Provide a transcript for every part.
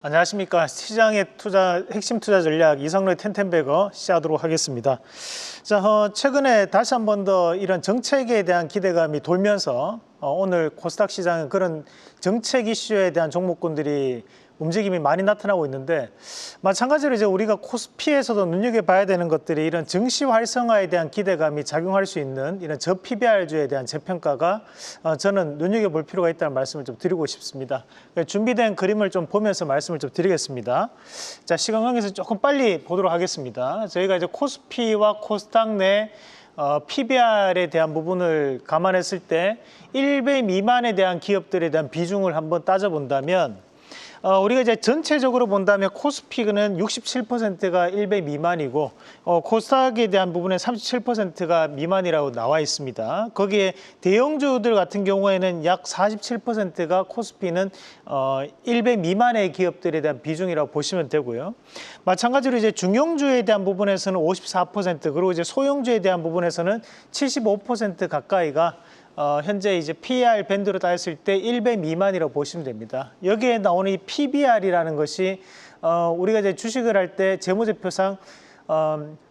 안녕하십니까. 시장의 핵심 투자 전략 이성로의 텐텐베거 시작하도록 하겠습니다. 자, 최근에 다시 한 번 더 이런 정책에 대한 기대감이 돌면서 오늘 코스닥 시장은 그런 정책 이슈에 대한 종목군들이 움직임이 많이 나타나고 있는데, 마찬가지로 이제 우리가 코스피에서도 눈여겨봐야 되는 것들이 이런 증시 활성화에 대한 기대감이 작용할 수 있는 이런 저PBR주에 대한 재평가가 저는 눈여겨볼 필요가 있다는 말씀을 좀 드리고 싶습니다. 준비된 그림을 좀 보면서 말씀을 좀 드리겠습니다. 자, 시간 관계에서 조금 빨리 보도록 하겠습니다. 저희가 이제 코스피와 코스닥 내 PBR에 대한 부분을 감안했을 때 1배 미만에 대한 기업들에 대한 비중을 한번 따져본다면, 우리가 이제 전체적으로 본다면 코스피는 67%가 1배 미만이고, 코스닥에 대한 부분에 37%가 미만이라고 나와 있습니다. 거기에 대형주들 같은 경우에는 약 47%가 코스피는 1배 미만의 기업들에 대한 비중이라고 보시면 되고요. 마찬가지로 이제 중용주에 대한 부분에서는 54%, 그리고 이제 소형주에 대한 부분에서는 75% 가까이가 현재 이제 PER 밴드로 따졌을 때 1배 미만이라고 보시면 됩니다. 여기에 나오는 이 PBR이라는 것이 우리가 이제 주식을 할 때 재무제표상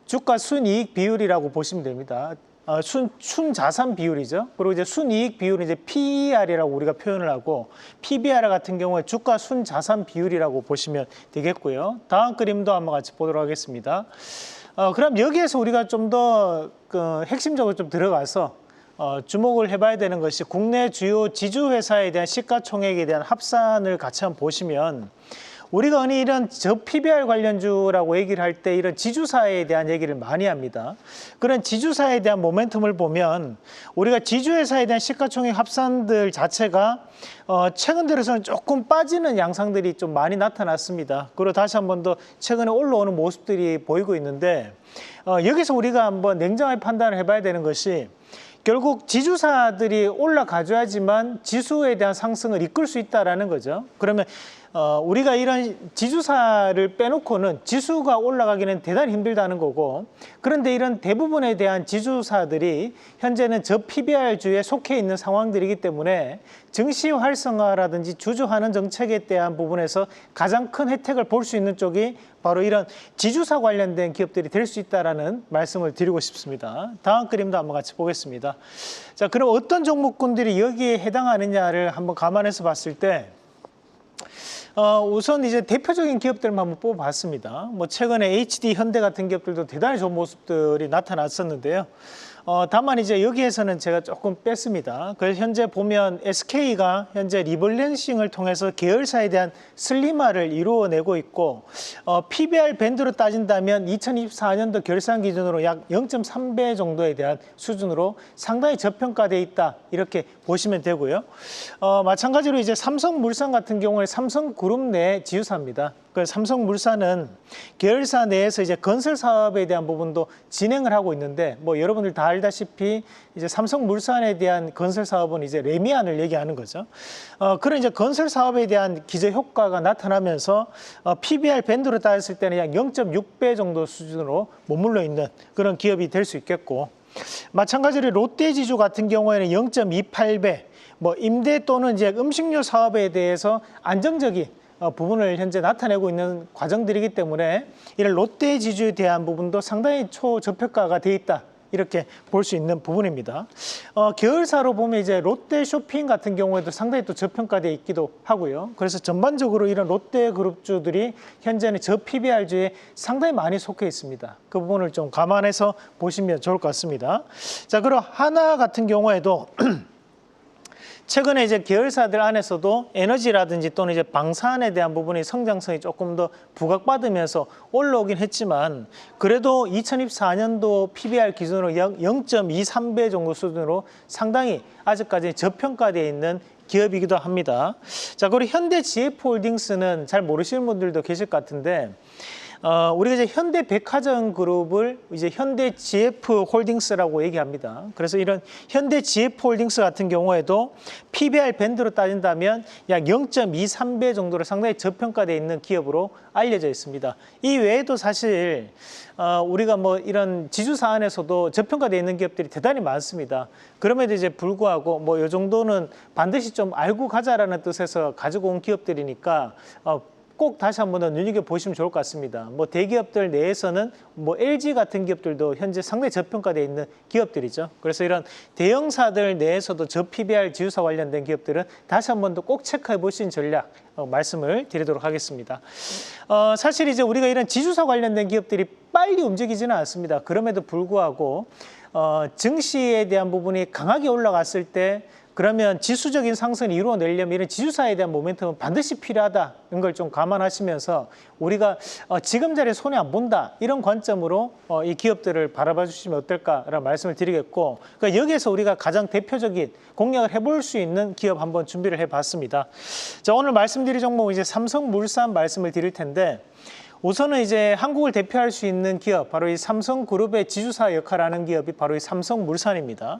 주가 순이익 비율이라고 보시면 됩니다. 순자산 비율이죠. 그리고 이제 순이익 비율은 이제 PER이라고 우리가 표현을 하고, PBR 같은 경우에 주가 순자산 비율이라고 보시면 되겠고요. 다음 그림도 한번 같이 보도록 하겠습니다. 그럼 여기에서 우리가 좀 더 핵심적으로 좀 들어가서 주목을 해봐야 되는 것이 국내 주요 지주회사에 대한 시가총액에 대한 합산을 같이 한번 보시면, 우리가 흔히 이런 저PBR 관련주라고 얘기를 할 때 이런 지주사에 대한 얘기를 많이 합니다. 그런 지주사에 대한 모멘텀을 보면 우리가 지주회사에 대한 시가총액 합산들 자체가 최근 들어서는 조금 빠지는 양상들이 좀 많이 나타났습니다. 그리고 다시 한 번 더 최근에 올라오는 모습들이 보이고 있는데, 여기서 우리가 한번 냉정하게 판단을 해봐야 되는 것이, 결국 지주사들이 올라가줘야지만 지수에 대한 상승을 이끌 수 있다는 거죠. 그러면 우리가 이런 지주사를 빼놓고는 지수가 올라가기는 대단히 힘들다는 거고, 그런데 이런 대부분에 대한 지주사들이 현재는 저PBR주에 속해 있는 상황들이기 때문에 증시 활성화라든지 주주환원 정책에 대한 부분에서 가장 큰 혜택을 볼 수 있는 쪽이 바로 이런 지주사 관련된 기업들이 될 수 있다는 말씀을 드리고 싶습니다. 다음 그림도 한번 같이 보겠습니다. 자, 그럼 어떤 종목군들이 여기에 해당하느냐를 한번 감안해서 봤을 때, 우선 이제 대표적인 기업들만 한번 뽑아봤습니다. 최근에 HD 현대 같은 기업들도 대단히 좋은 모습들이 나타났었는데요. 다만 이제 여기에서는 제가 조금 뺐습니다. 그래서 현재 보면 SK가 현재 리밸런싱을 통해서 계열사에 대한 슬림화를 이루어내고 있고, PBR 밴드로 따진다면 2024년도 결산 기준으로 약 0.3배 정도에 대한 수준으로 상당히 저평가되어 있다, 이렇게 보시면 되고요. 마찬가지로 이제 삼성물산 같은 경우에 삼성그룹 내 지주사입니다. 그 삼성물산은 계열사 내에서 이제 건설 사업에 대한 부분도 진행을 하고 있는데, 여러분들 다 알다시피 이제 삼성물산에 대한 건설 사업은 이제 레미안을 얘기하는 거죠. 그런 이제 건설 사업에 대한 기저 효과가 나타나면서 PBR 밴드로 따졌을 때는 약 0.6배 정도 수준으로 머물러 있는 그런 기업이 될 수 있겠고, 마찬가지로 롯데지주 같은 경우에는 0.28배, 임대 또는 이제 음식료 사업에 대해서 안정적인 부분을 현재 나타내고 있는 과정들이기 때문에 이런 롯데지주에 대한 부분도 상당히 초저평가가 되어 있다, 이렇게 볼 수 있는 부분입니다. 계열사로 보면 이제 롯데쇼핑 같은 경우에도 상당히 또 저평가되어 있기도 하고요. 그래서 전반적으로 이런 롯데그룹주들이 현재는 저PBR주에 상당히 많이 속해 있습니다. 그 부분을 좀 감안해서 보시면 좋을 것 같습니다. 자, 그리고 하나 같은 경우에도 최근에 이제 계열사들 안에서도 에너지라든지 또는 이제 방산에 대한 부분이 성장성이 조금 더 부각받으면서 올라오긴 했지만, 그래도 2024년도 PBR 기준으로 약 0.23배 정도 수준으로 상당히 아직까지 저평가되어 있는 기업이기도 합니다. 자, 그리고 현대GF홀딩스는 잘 모르시는 분들도 계실 것 같은데, 우리가 이제 현대백화점 그룹을 이제 현대GF홀딩스라고 얘기합니다. 그래서 이런 현대GF홀딩스 같은 경우에도 PBR 밴드로 따진다면 약 0.23배 정도로 상당히 저평가되어 있는 기업으로 알려져 있습니다. 이 외에도 사실 우리가 이런 지주사 안에서도 저평가되어 있는 기업들이 대단히 많습니다. 그럼에도 이제 불구하고 이 정도는 반드시 좀 알고 가자라는 뜻에서 가지고 온 기업들이니까 꼭 다시 한번 더 눈여겨보시면 좋을 것 같습니다. 뭐 대기업들 내에서는 뭐 LG 같은 기업들도 현재 상당히 저평가되어 있는 기업들이죠. 그래서 이런 대형사들 내에서도 저PBR 지주사 관련된 기업들은 다시 한번 더 꼭 체크해 볼 수 있는 전략 말씀을 드리도록 하겠습니다. 사실 이제 우리가 이런 지주사 관련된 기업들이 빨리 움직이지는 않습니다. 그럼에도 불구하고 증시에 대한 부분이 강하게 올라갔을 때 그러면 지수적인 상승을 이루어내려면 이런 지주사에 대한 모멘텀은 반드시 필요하다는 걸 좀 감안하시면서 우리가 지금 자리에 손해 안 본다 이런 관점으로 이 기업들을 바라봐 주시면 어떨까라는 말씀을 드리겠고, 그러니까 여기에서 우리가 가장 대표적인 공략을 해볼 수 있는 기업 한번 준비를 해봤습니다. 자, 오늘 말씀드릴 종목은 이제 삼성물산 말씀을 드릴 텐데, 우선은 이제 한국을 대표할 수 있는 기업, 바로 이 삼성그룹의 지주사 역할을 하는 기업이 바로 이 삼성물산입니다.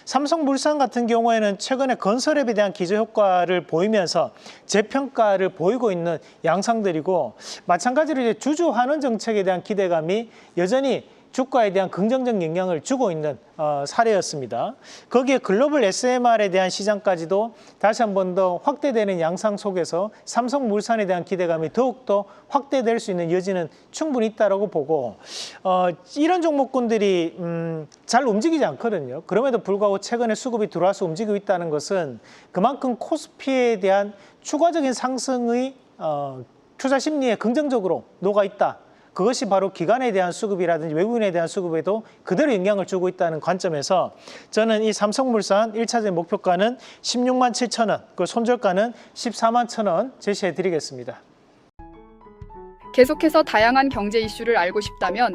삼성물산 같은 경우에는 최근에 건설업에 대한 기저효과를 보이면서 재평가를 보이고 있는 양상들이고, 마찬가지로 이제 주주환원 정책에 대한 기대감이 여전히 주가에 대한 긍정적 영향을 주고 있는 사례였습니다. 거기에 글로벌 SMR에 대한 시장까지도 다시 한 번 더 확대되는 양상 속에서 삼성물산에 대한 기대감이 더욱더 확대될 수 있는 여지는 충분히 있다고 보고, 이런 종목군들이 잘 움직이지 않거든요. 그럼에도 불구하고 최근에 수급이 들어와서 움직이고 있다는 것은 그만큼 코스피에 대한 추가적인 상승의 투자 심리에 긍정적으로 녹아있다. 그것이 바로 기관에 대한 수급이라든지 외국인에 대한 수급에도 그대로 영향을 주고 있다는 관점에서 저는 이 삼성물산 1차적인 목표가는 16만 7천 원, 그 손절가는 14만 1천 원 제시해 드리겠습니다. 계속해서 다양한 경제 이슈를 알고 싶다면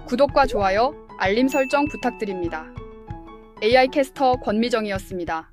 구독과 좋아요, 알림 설정 부탁드립니다. AI 캐스터 권미정이었습니다.